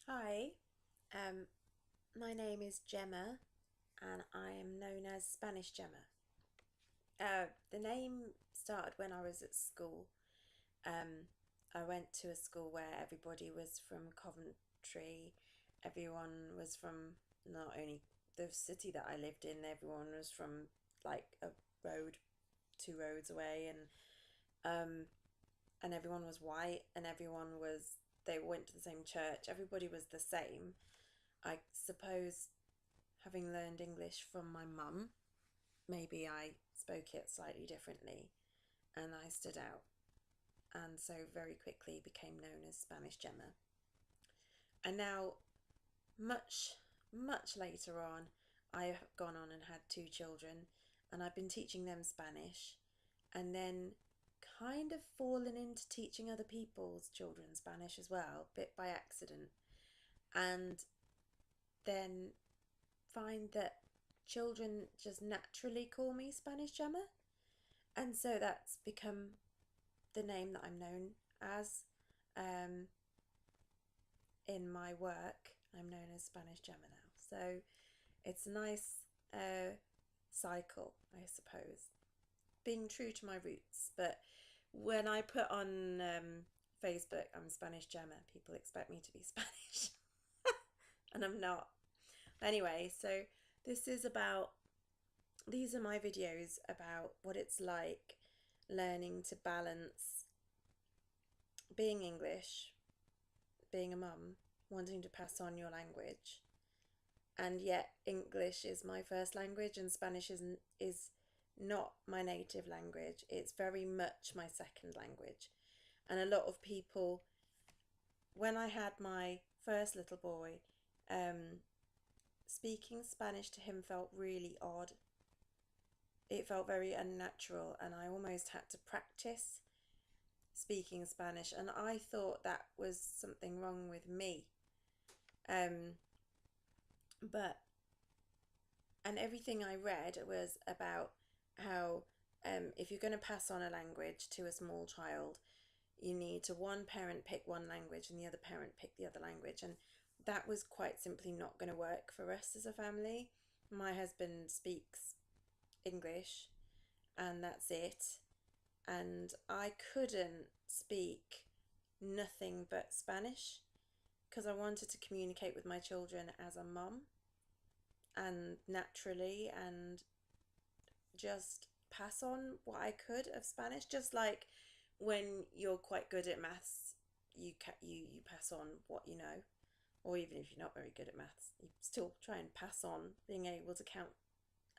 Hi, um, my name is Gemma and I am known as Spanish Gemma. The name started when I was at school. Um, I went to a school where everybody was from Coventry, everyone was from not only the city that I lived in, everyone was from like a road, two roads away, um, and everyone was white and they went to the same church, everybody was the same. I suppose having learned English from my mum, maybe I spoke it slightly differently and I stood out, and so very quickly became known as Spanish Gemma. And now, much, much later on, I have gone on and had two children, and I've been teaching them Spanish, and then kind of fallen into teaching other people's children Spanish as well, bit by accident. And then find that children just naturally call me Spanish Gemma, and so that's become the name that I'm known as. Um, in my work, I'm known as Spanish Gemma now. So it's a nice cycle, I suppose. Being true to my roots, but when I put on Facebook, I'm Spanish Gemma, people expect me to be Spanish, and I'm not. Anyway, so this is about these are my videos about what it's like learning to balance being English, being a mum, wanting to pass on your language, and yet English is my first language and Spanish is not my native language. It's very much my second language. And a lot of people, when I had my first little boy, speaking Spanish to him felt really odd. It felt very unnatural, and I almost had to practice speaking Spanish, and I thought that was something wrong with me. But and everything I read was about how if you're going to pass on a language to a small child, you need to one parent pick one language and the other parent pick the other language, and that was quite simply not going to work for us as a family. My husband speaks English and that's it, and I couldn't speak nothing but Spanish because I wanted to communicate with my children as a mum and naturally, and just pass on what I could of Spanish. Just like when you're quite good at maths, you pass on what you know, or even if you're not very good at maths, you still try and pass on being able to count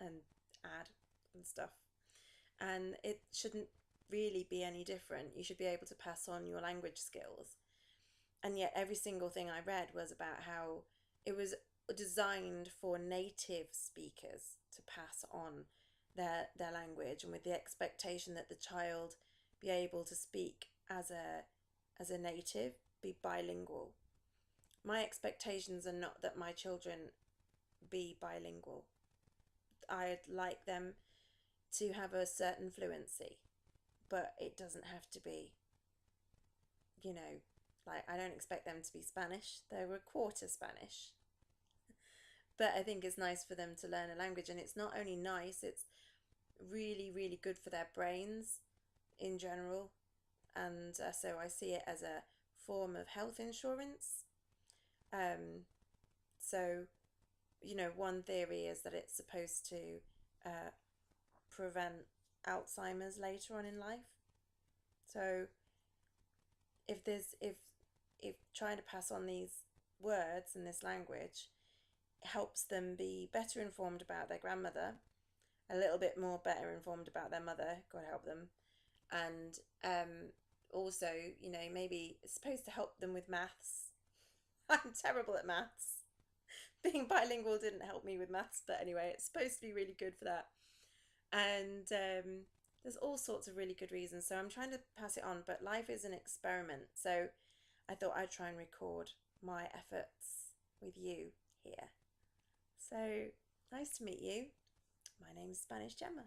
and add and stuff. And it shouldn't really be any different. You should be able to pass on your language skills. And yet every single thing I read was about how it was designed for native speakers to pass on their language, and with the expectation that the child be able to speak as a native, be bilingual. My expectations are not that my children be bilingual. I'd like them to have a certain fluency, but it doesn't have to be, you know, like I don't expect them to be Spanish. They're a quarter Spanish. But I think it's nice for them to learn a language, and it's not only nice, it's really, really good for their brains in general. And so I see it as a form of health insurance. Um, so, one theory is that it's supposed to uh, prevent Alzheimer's later on in life. So if trying to pass on these words and this language helps them be better informed about their grandmother, a little bit more better informed about their mother, God help them, and also, maybe it's supposed to help them with maths. I'm terrible at maths. Being bilingual didn't help me with maths, but anyway, it's supposed to be really good for that. And there's all sorts of really good reasons. So I'm trying to pass it on, but life is an experiment. So I thought I'd try and record my efforts with you here. So nice to meet you. My name's Spanish Gemma.